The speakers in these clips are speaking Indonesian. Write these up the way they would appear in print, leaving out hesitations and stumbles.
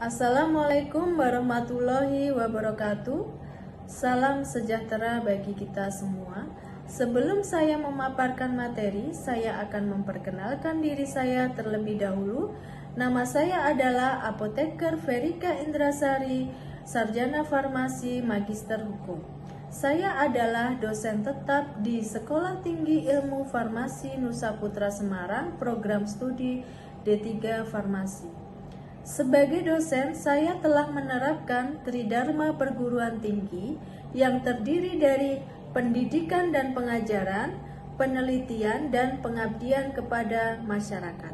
Assalamualaikum warahmatullahi wabarakatuh. Salam sejahtera bagi kita semua. Sebelum saya memaparkan materi, saya akan memperkenalkan diri saya terlebih dahulu. Nama saya adalah Apoteker Verika Indrasari, Sarjana Farmasi, Magister Hukum. Saya adalah dosen tetap di Sekolah Tinggi Ilmu Farmasi Nusa Putra Semarang, program studi D3 Farmasi. Sebagai dosen, saya telah menerapkan Tridharma Perguruan Tinggi yang terdiri dari pendidikan dan pengajaran, penelitian, dan pengabdian kepada masyarakat.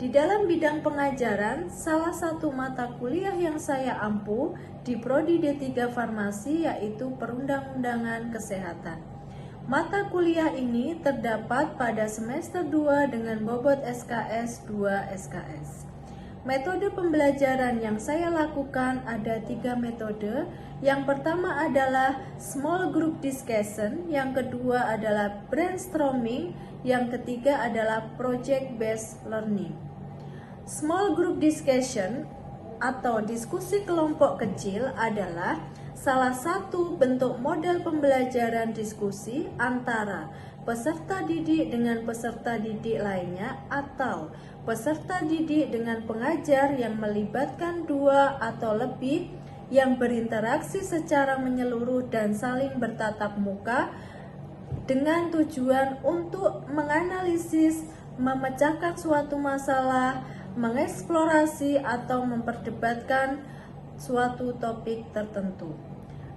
Di dalam bidang pengajaran, salah satu mata kuliah yang saya ampu di Prodi D3 Farmasi yaitu Perundang-undangan Kesehatan. Mata kuliah ini terdapat pada semester 2 dengan bobot SKS 2 SKS. Metode pembelajaran yang saya lakukan ada 3 metode. Yang pertama adalah small group discussion, yang kedua adalah brainstorming, yang ketiga adalah project based learning. Small group discussion atau diskusi kelompok kecil adalah salah satu bentuk model pembelajaran diskusi antara peserta didik dengan peserta didik lainnya atau peserta didik dengan pengajar yang melibatkan 2 atau lebih yang berinteraksi secara menyeluruh dan saling bertatap muka dengan tujuan untuk menganalisis, memecahkan suatu masalah, mengeksplorasi atau memperdebatkan suatu topik tertentu.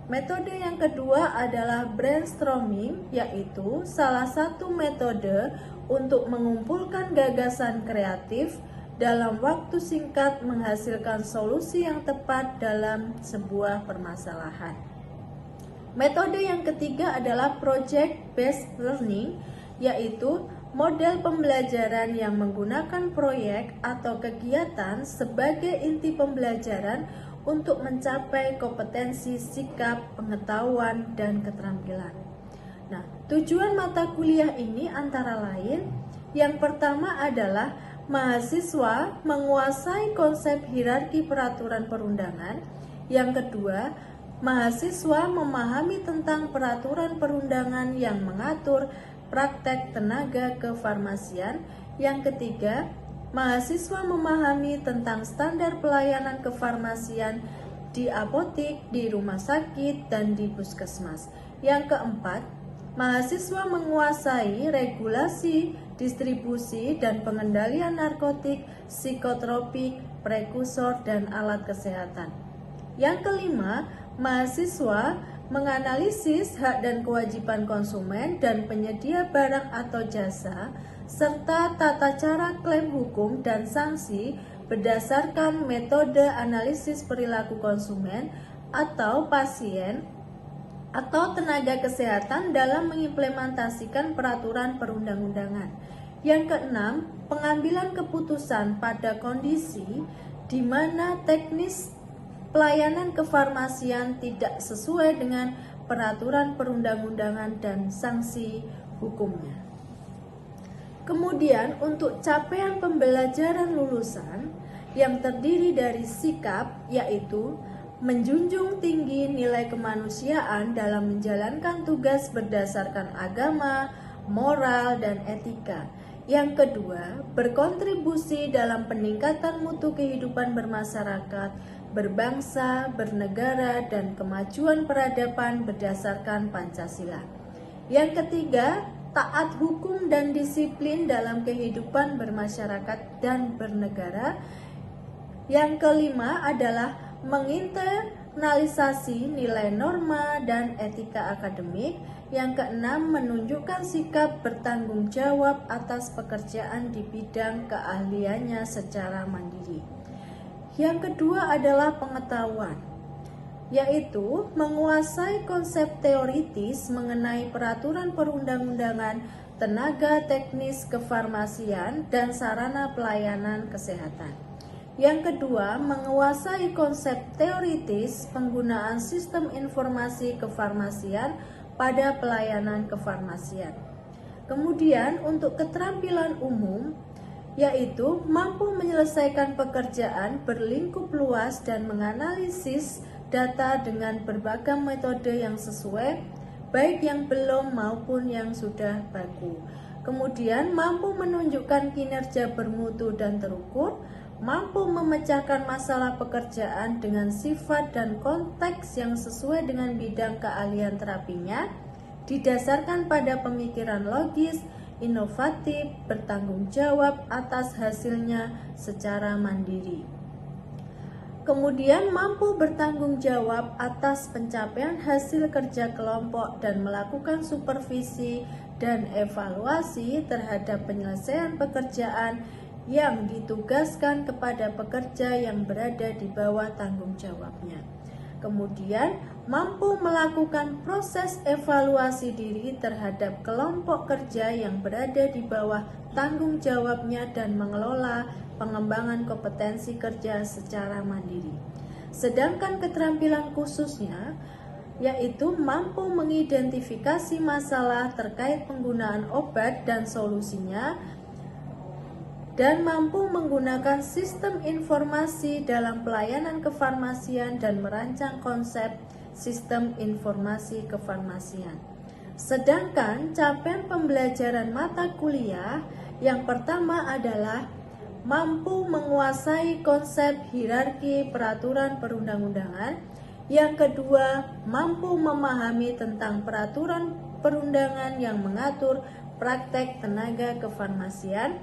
Metode yang kedua adalah brainstorming, yaitu salah satu metode untuk mengumpulkan gagasan kreatif dalam waktu singkat menghasilkan solusi yang tepat dalam sebuah permasalahan. Metode yang ketiga adalah project based learning, yaitu model pembelajaran yang menggunakan proyek atau kegiatan sebagai inti pembelajaran untuk mencapai kompetensi, sikap, pengetahuan, dan keterampilan. Nah, tujuan mata kuliah ini antara lain, yang pertama adalah mahasiswa menguasai konsep hierarki peraturan perundangan. Yang kedua, mahasiswa memahami tentang peraturan perundangan yang mengatur praktek tenaga kefarmasian. Yang ketiga, mahasiswa memahami tentang standar pelayanan kefarmasian di apotik, di rumah sakit, dan di puskesmas. Yang keempat, mahasiswa menguasai regulasi, distribusi, dan pengendalian narkotik, psikotropik, prekursor, dan alat kesehatan. Yang kelima, mahasiswa menganalisis hak dan kewajiban konsumen dan penyedia barang atau jasa, serta tata cara klaim hukum dan sanksi berdasarkan metode analisis perilaku konsumen atau pasien atau tenaga kesehatan dalam mengimplementasikan peraturan perundang-undangan. Yang keenam, pengambilan keputusan pada kondisi di mana teknis pelayanan kefarmasian tidak sesuai dengan peraturan perundang-undangan dan sanksi hukumnya. Kemudian untuk capaian pembelajaran lulusan yang terdiri dari sikap, yaitu menjunjung tinggi nilai kemanusiaan dalam menjalankan tugas berdasarkan agama, moral, dan etika. Yang kedua, berkontribusi dalam peningkatan mutu kehidupan bermasyarakat, berbangsa, bernegara, dan kemajuan peradaban berdasarkan Pancasila. Yang ketiga, taat hukum dan disiplin dalam kehidupan bermasyarakat dan bernegara. Yang kelima adalah menginternalisasi nilai norma dan etika akademik. Yang keenam, menunjukkan sikap bertanggung jawab atas pekerjaan di bidang keahliannya secara mandiri. Yang kedua adalah pengetahuan, yaitu menguasai konsep teoritis mengenai peraturan perundang-undangan, tenaga teknis kefarmasian, dan sarana pelayanan kesehatan. Yang kedua, menguasai konsep teoritis penggunaan sistem informasi kefarmasian pada pelayanan kefarmasian. Kemudian untuk keterampilan umum, yaitu mampu menyelesaikan pekerjaan berlingkup luas dan menganalisis data dengan berbagai metode yang sesuai, baik yang belum maupun yang sudah baku. Kemudian mampu menunjukkan kinerja bermutu dan terukur, mampu memecahkan masalah pekerjaan dengan sifat dan konteks yang sesuai dengan bidang keahlian terapinya, didasarkan pada pemikiran logis, inovatif, bertanggung jawab atas hasilnya secara mandiri. Kemudian mampu bertanggung jawab atas pencapaian hasil kerja kelompok dan melakukan supervisi dan evaluasi terhadap penyelesaian pekerjaan yang ditugaskan kepada pekerja yang berada di bawah tanggung jawabnya. Kemudian mampu melakukan proses evaluasi diri terhadap kelompok kerja yang berada di bawah tanggung jawabnya dan mengelola pengembangan kompetensi kerja secara mandiri. Sedangkan keterampilan khususnya yaitu mampu mengidentifikasi masalah terkait penggunaan obat dan solusinya, dan mampu menggunakan sistem informasi dalam pelayanan kefarmasian dan merancang konsep sistem informasi kefarmasian. Sedangkan capaian pembelajaran mata kuliah yang pertama adalah mampu menguasai konsep hierarki peraturan perundang-undangan, yang kedua mampu memahami tentang peraturan perundangan yang mengatur praktek tenaga kefarmasian,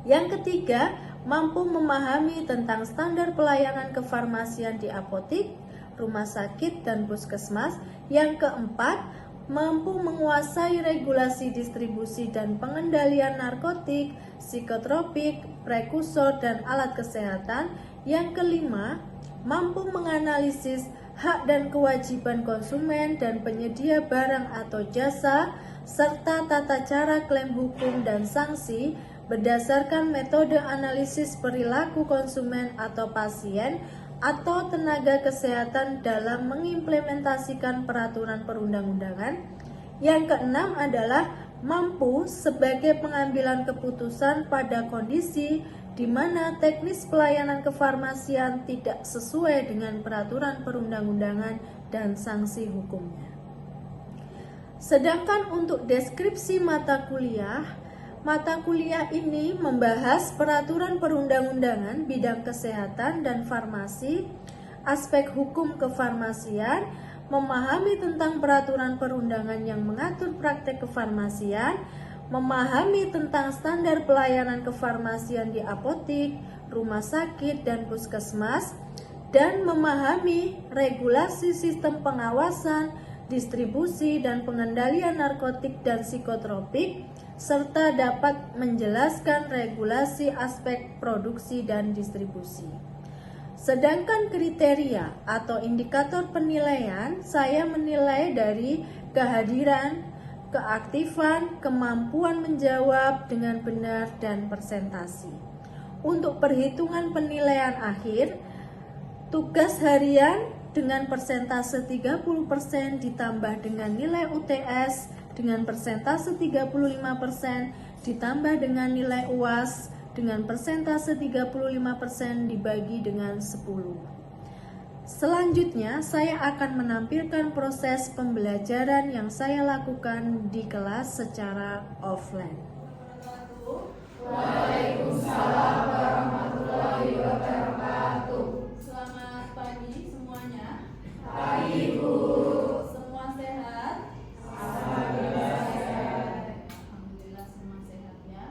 yang ketiga, mampu memahami tentang standar pelayanan kefarmasian di apotik, rumah sakit, dan puskesmas. Yang keempat, mampu menguasai regulasi distribusi dan pengendalian narkotik, psikotropik, prekursor, dan alat kesehatan. Yang kelima, mampu menganalisis hak dan kewajiban konsumen dan penyedia barang atau jasa, serta tata cara klaim hukum dan sanksi berdasarkan metode analisis perilaku konsumen atau pasien atau tenaga kesehatan dalam mengimplementasikan peraturan perundang-undangan. Yang keenam adalah mampu sebagai pengambilan keputusan pada kondisi di mana teknis pelayanan kefarmasian tidak sesuai dengan peraturan perundang-undangan dan sanksi hukumnya. Sedangkan untuk deskripsi mata kuliah ini membahas peraturan perundang-undangan bidang kesehatan dan farmasi, aspek hukum kefarmasian, memahami tentang peraturan perundangan yang mengatur praktek kefarmasian, memahami tentang standar pelayanan kefarmasian di apotik, rumah sakit, dan puskesmas, dan memahami regulasi sistem pengawasan, distribusi, dan pengendalian narkotik dan psikotropik, serta dapat menjelaskan regulasi aspek produksi dan distribusi. Sedangkan kriteria atau indikator penilaian, saya menilai dari kehadiran, keaktifan, kemampuan menjawab dengan benar, dan presentasi. Untuk perhitungan penilaian akhir, tugas harian dengan persentase 30% ditambah dengan nilai UTS dengan persentase 35% ditambah dengan nilai UAS dengan persentase 35% dibagi dengan 10. Selanjutnya, saya akan menampilkan proses pembelajaran yang saya lakukan di kelas secara offline. Waalaikumsalam warahmatullahi wabarakatuh. Selamat pagi semuanya. Pagi, Bu. Semua sehat? Alhamdulillah sehat. Alhamdulillah semua sehat ya.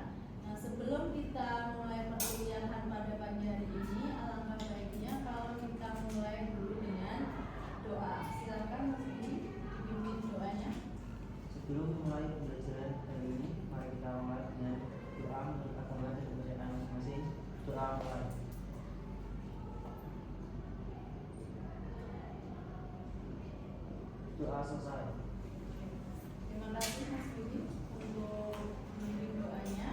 Nah, sebelum kita mulai perkuliahan pada pagi hari ini, alangkah baiknya kalau kita mulai dulu dengan doa. Silakan Mas Budi, dipimpin doanya. Sebelum memulai pembelajaran hari ini, mari kita mulai dengan doa menurut agama dan kepercayaan masing-masing. Doa mulai. Doa selesai. Terima kasih Mas Budi untuk memimpin doanya.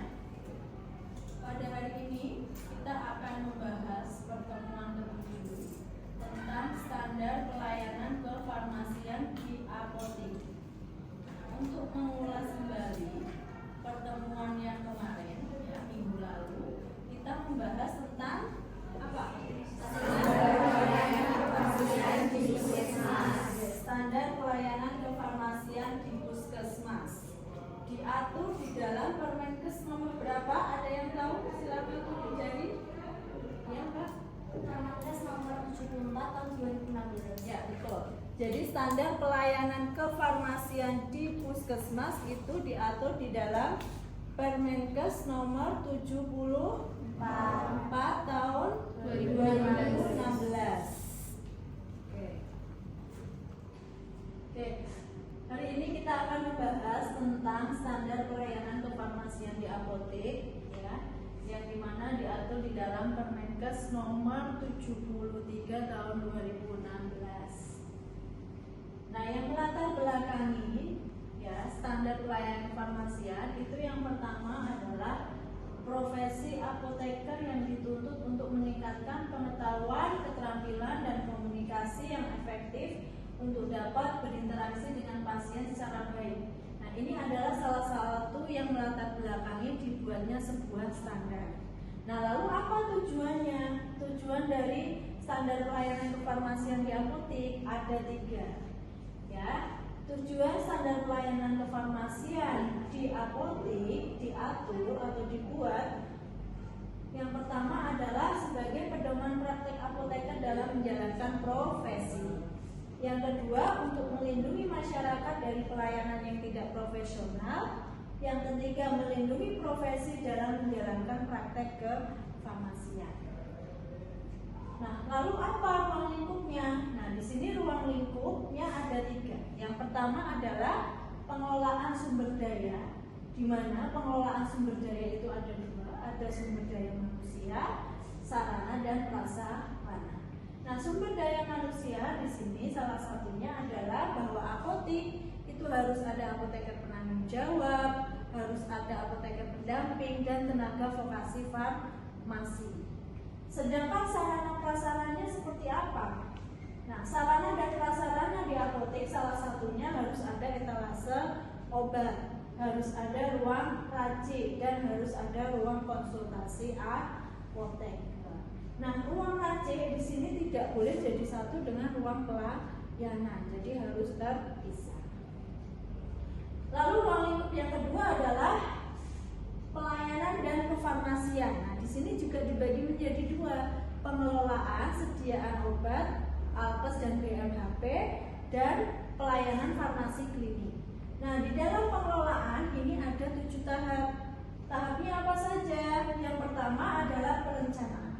Pada hari ini kita akan membahas pertemuan ke-7 tentang standar pelayanan kefarmasian di apotek. Untuk mengulas kembali pertemuan yang kemarin, ya, minggu lalu, tahun 2016. Ya, betul. Jadi standar pelayanan kefarmasian di puskesmas itu diatur di dalam Permenkes nomor 74 tahun 2016. Oke. Hari ini kita akan membahas tentang standar pelayanan kefarmasian di apotek, ya, yang dimana diatur di dalam Permenkes nomor 73 tahun 2016. Nah, yang melatar belakangi ya standar pelayanan kefarmasian itu yang pertama adalah profesi apoteker yang dituntut untuk meningkatkan pengetahuan, keterampilan, dan komunikasi yang efektif untuk dapat berinteraksi dengan pasien secara baik. Nah, ini adalah salah satu yang melatar belakangi dibuatnya sebuah standar. Nah, lalu apa tujuannya? Tujuan dari standar pelayanan kefarmasian di apotek ada 3. Ya, tujuan standar pelayanan kefarmasian di apotek diatur atau dibuat yang pertama adalah sebagai pedoman praktek apoteker dalam menjalankan profesi. Yang kedua, untuk melindungi masyarakat dari pelayanan yang tidak profesional. Yang ketiga, melindungi profesi dalam menjalankan praktek kefarmasian. Nah, lalu apa ruang lingkupnya? Nah, di sini ruang lingkupnya ada 3. Yang pertama adalah pengelolaan sumber daya, di mana pengelolaan sumber daya itu ada 2, ada sumber daya manusia, sarana dan prasarana. Nah, sumber daya manusia di sini salah satunya adalah bahwa apotek itu harus ada apoteker penanggung jawab, harus ada apoteker pendamping, dan tenaga vokasi farmasi. Sedangkan sarana prasarannya seperti apa? Nah, sarana dan prasarana di apotek salah satunya harus ada etalase obat, harus ada ruang racik, dan harus ada ruang konsultasi apotek. Nah, ruang racik di sini tidak boleh jadi satu dengan ruang pelayanan, jadi harus terpisah. Lalu ruang lingkup yang kedua adalah pelayanan dan kefarmasian. Nah, di sini juga dibagi menjadi 2, pengelolaan sediaan obat, alkes dan BMHP, dan pelayanan farmasi klinik. Nah, di dalam pengelolaan ini ada 7 tahap. Tahapnya apa saja? Yang pertama adalah perencanaan,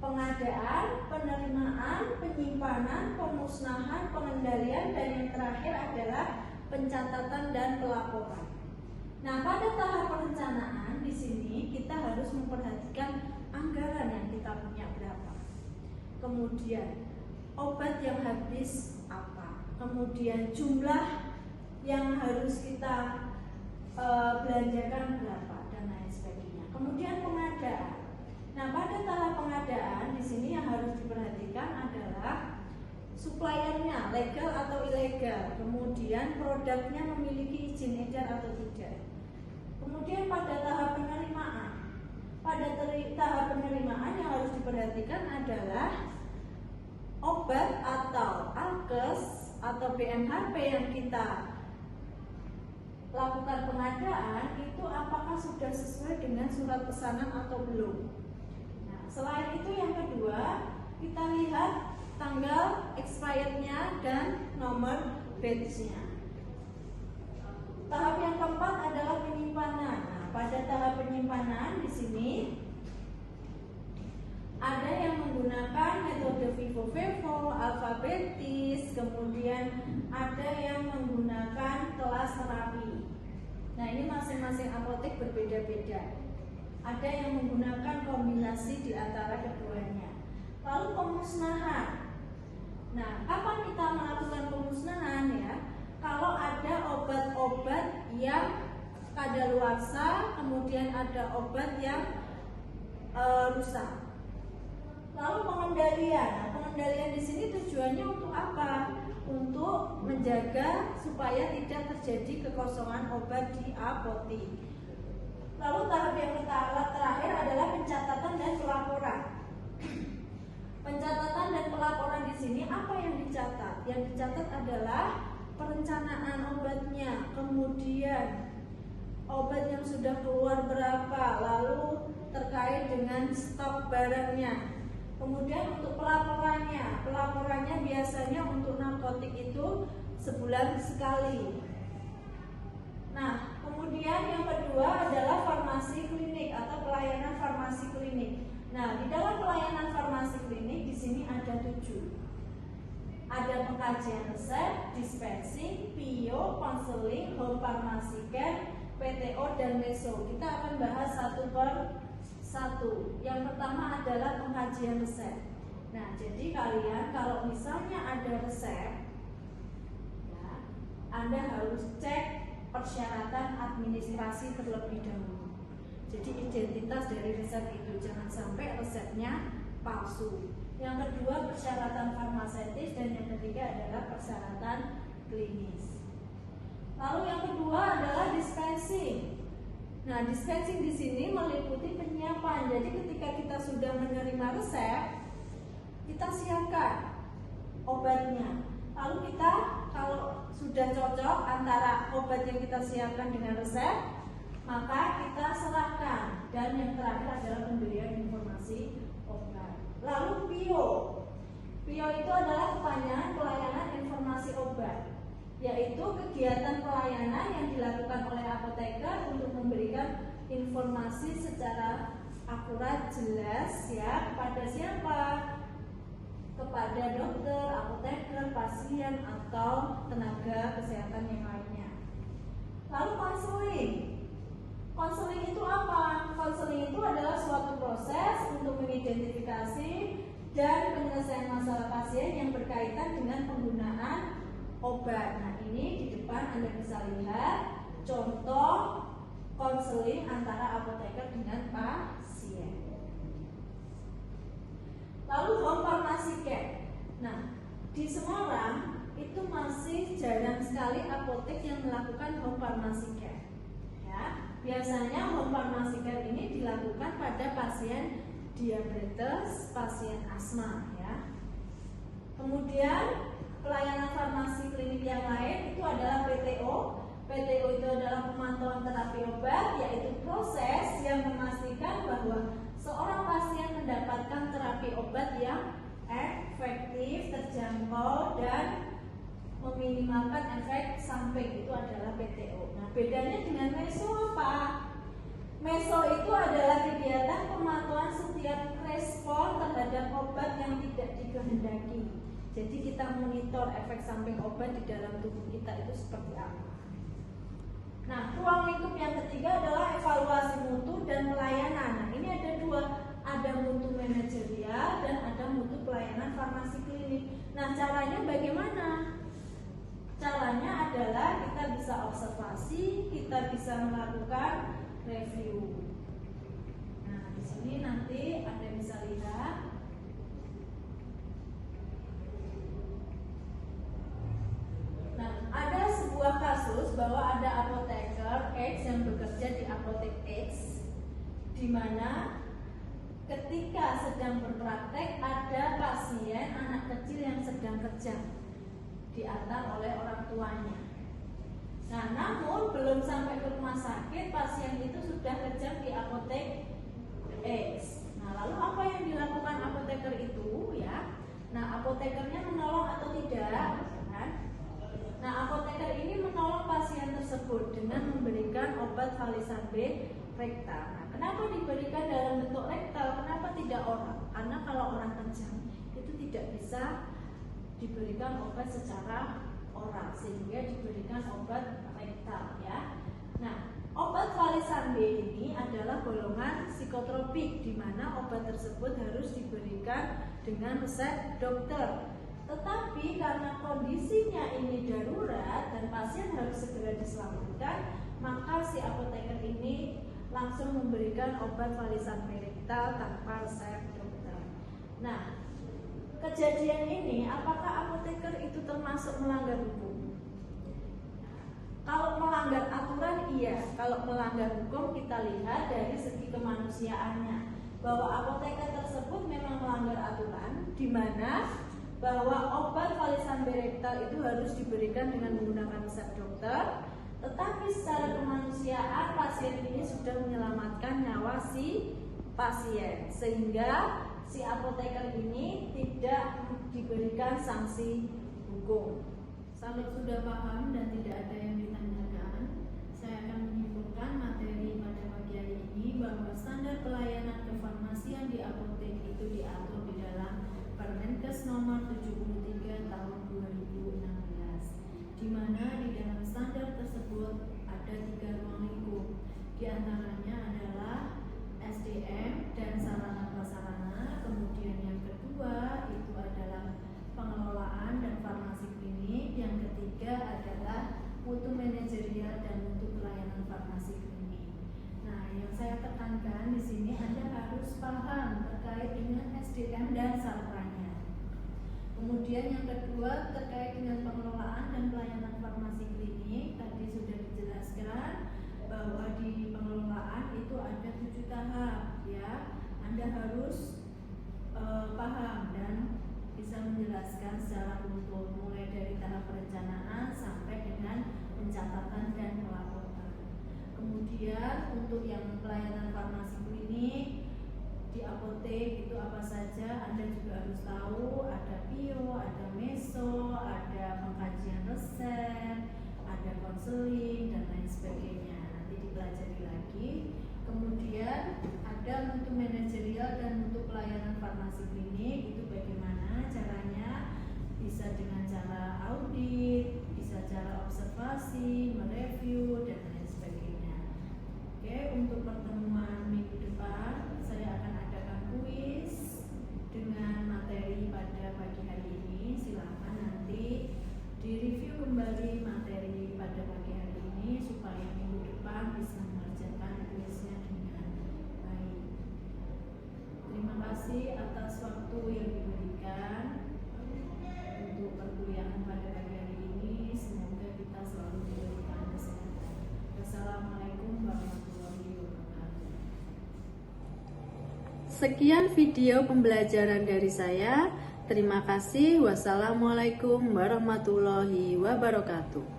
pengadaan, penerimaan, penyimpanan, pemusnahan, pengendalian, dan yang terakhir adalah pencatatan dan pelaporan. Nah, pada tahap perencanaan di sini kita harus memperhatikan anggaran yang kita punya berapa. Kemudian obat yang habis apa. Kemudian jumlah yang harus kita belanjakan berapa dan lain sebagainya. Kemudian pengadaan. Nah, pada tahap pengadaan di sini yang harus diperhatikan adalah suppliernya legal atau ilegal, kemudian produknya memiliki izin edar atau tidak. Kemudian pada tahap penerimaan, tahap penerimaan yang harus diperhatikan adalah obat atau alkes atau BMHP yang kita lakukan pengadaan itu apakah sudah sesuai dengan surat pesanan atau belum. Nah, selain itu yang kedua, kita lihat tanggal expirednya dan nomor batchnya. Tahap yang keempat adalah penyimpanan. Nah, pada tahap penyimpanan di sini ada yang menggunakan metode vivo-vivo, alfabetis, kemudian ada yang menggunakan kelas terapi. Nah, ini masing-masing apotek berbeda-beda. Ada yang menggunakan kombinasi di antara keduanya. Lalu pemusnahan. Nah, kapan kita melakukan pemusnahan ya? Kalau ada obat-obat yang kadaluarsa, kemudian ada obat yang rusak. Lalu pengendalian. Nah, pengendalian di sini tujuannya untuk apa? Untuk menjaga supaya tidak terjadi kekosongan obat di apotek. Lalu tahap yang terakhir adalah pencatatan dan pelaporan. Pencatatan dan pelaporan di sini apa yang dicatat? Yang dicatat adalah perencanaan obatnya, kemudian obat yang sudah keluar berapa, lalu terkait dengan stok barangnya. Kemudian untuk pelaporannya, pelaporannya biasanya untuk narkotik itu sebulan sekali. Nah, kemudian yang kedua adalah farmasi klinik atau pelayanan farmasi klinik. Nah, di dalam pelayanan farmasi klinik di sini ada 7. Ada pengkajian resep, dispensing, PIO, konseling, home pharmacy care, PTO dan meso. Kita akan bahas satu per satu. Yang pertama adalah pengkajian resep. Nah, jadi kalian kalau misalnya ada resep, ya, Anda harus cek persyaratan administrasi terlebih dahulu. Jadi identitas dari resep itu, jangan sampai resepnya palsu. Yang kedua persyaratan farmaseutis dan yang ketiga adalah persyaratan klinis. Lalu yang kedua adalah dispensing. Nah, dispensing di sini meliputi penyiapan. Jadi ketika kita sudah menerima resep, kita siapkan obatnya. Lalu kita kalau sudah cocok antara obat yang kita siapkan dengan resep, maka kita serahkan. Dan yang terakhir adalah pemberian informasi obat. Lalu PIO. PIO itu adalah kepanjangan pelayanan informasi obat, yaitu kegiatan pelayanan yang dilakukan oleh apoteker untuk memberikan informasi secara akurat, jelas ya, kepada siapa? Kepada dokter, apoteker, pasien, atau tenaga kesehatan yang lainnya. Lalu konseling. Konseling itu apa? Konseling itu adalah suatu proses untuk mengidentifikasi dan penyelesaian masalah pasien yang berkaitan dengan penggunaan obat. Nah, ini di depan Anda bisa lihat contoh konseling antara apoteker dengan pasien. Lalu home pharmacy care. Nah, di Semarang itu masih jarang sekali apotek yang melakukan home pharmacy care. Ya, biasanya home pharmacy care ini dilakukan pada pasien diabetes, pasien asma ya. Kemudian pelayanan farmasi klinik yang lain itu adalah PTO. PTO itu adalah pemantauan terapi obat, yaitu proses yang memastikan bahwa seorang pasien mendapatkan terapi obat yang efektif, terjangkau, dan meminimalkan efek samping. Itu adalah PTO. Nah, bedanya dengan meso apa? Meso itu adalah kegiatan pemantauan setiap respon terhadap obat yang tidak dikehendaki. Jadi kita monitor efek samping obat di dalam tubuh kita itu seperti apa. Nah, ruang lingkup yang ketiga adalah evaluasi mutu dan pelayanan. Nah, ini ada dua, ada mutu manajerial dan ada mutu pelayanan farmasi klinik. Nah, caranya bagaimana? Caranya adalah kita bisa observasi, kita bisa melakukan review. Nah, di sini nanti Anda bisa lihat. Nah, ada sebuah kasus bahwa ada apoteker X yang bekerja di apotek X, di mana ketika sedang berpraktek ada pasien anak kecil yang sedang kejang diantar oleh orang tuanya. Nah, namun belum sampai ke rumah sakit, pasien itu sudah kejang di apotek X. Nah, lalu apa yang dilakukan apoteker itu ya? Nah, apotekernya menolong atau tidak? Kan? Nah, apoteker ini menolong pasien tersebut dengan memberikan obat valisan B rektal. Nah, kenapa diberikan dalam bentuk rektal? Kenapa tidak oral? Karena kalau orang kejang itu tidak bisa diberikan obat secara oral, sehingga diberikan obat rektal ya. Nah, obat valisan B ini adalah golongan psikotropik, di mana obat tersebut harus diberikan dengan resep dokter. Tetapi karena kondisinya ini darurat dan pasien harus segera diselamatkan, maka si apoteker ini langsung memberikan obat valisan B rektal tanpa resep dokter. Nah, kejadian ini apakah apoteker itu termasuk melanggar hukum? Kalau melanggar aturan iya, kalau melanggar hukum kita lihat dari segi kemanusiaannya, bahwa apoteker tersebut memang melanggar aturan, di mana bahwa obat valisan B rektal itu harus diberikan dengan menggunakan resep dokter, tetapi secara kemanusiaan pasien ini sudah menyelamatkan nyawa si pasien, sehingga si apoteker ini tidak diberikan sanksi hukum. Kalau sudah paham dan tidak ada yang ditanyakan, saya akan menyimpulkan materi pada pagi hari ini bahwa standar pelayanan kefarmasian di apotek itu diatur di dalam Permenkes nomor 73 tahun 2016, di mana di dalam standar tersebut ada 3 ruang lingkup. Di antaranya adalah SDM dan sarana prasarana, kemudian yang kedua itu adalah pengelolaan dan farmasi klinik, yang ketiga adalah mutu manajerial dan mutu pelayanan farmasi klinik. Nah, yang saya tekankan di sini Anda harus paham terkait dengan SDM dan sarananya. Kemudian yang kedua terkait dengan pengelolaan dan pelayanan farmasi klinik, tadi sudah dijelaskan bahwa di pengelolaan itu ada 7 tahap, ya. Anda harus paham dan bisa menjelaskan secara utuh mulai dari tahap perencanaan sampai dengan pencatatan dan pelaporan. Kemudian untuk yang pelayanan farmasi klinik di apotek itu apa saja Anda juga harus tahu. Ada PIO, ada meso, ada pengkajian resep, ada konseling dan lain sebagainya. Nanti dipelajari lagi. Kemudian ada mutu manajerial dan mutu pelayanan farmasi klinik, itu bagaimana caranya, bisa dengan cara audit, bisa cara observasi, mereview dan lain sebagainya. Oke, untuk pertemuan minggu depan saya akan adakan kuis dengan materi pada pagi hari ini. Silakan nanti direview kembali materi pada pagi hari ini supaya minggu depan bisa mengerjakan kuisnya dengan baik. Terima kasih atas waktu yang diberikan untuk perkuliahan pada pagi hari ini. Semoga kita selalu diberikan kesehatan. Wassalamualaikum warahmatullahi wabarakatuh. Sekian video pembelajaran dari saya. Terima kasih. Wassalamualaikum warahmatullahi wabarakatuh.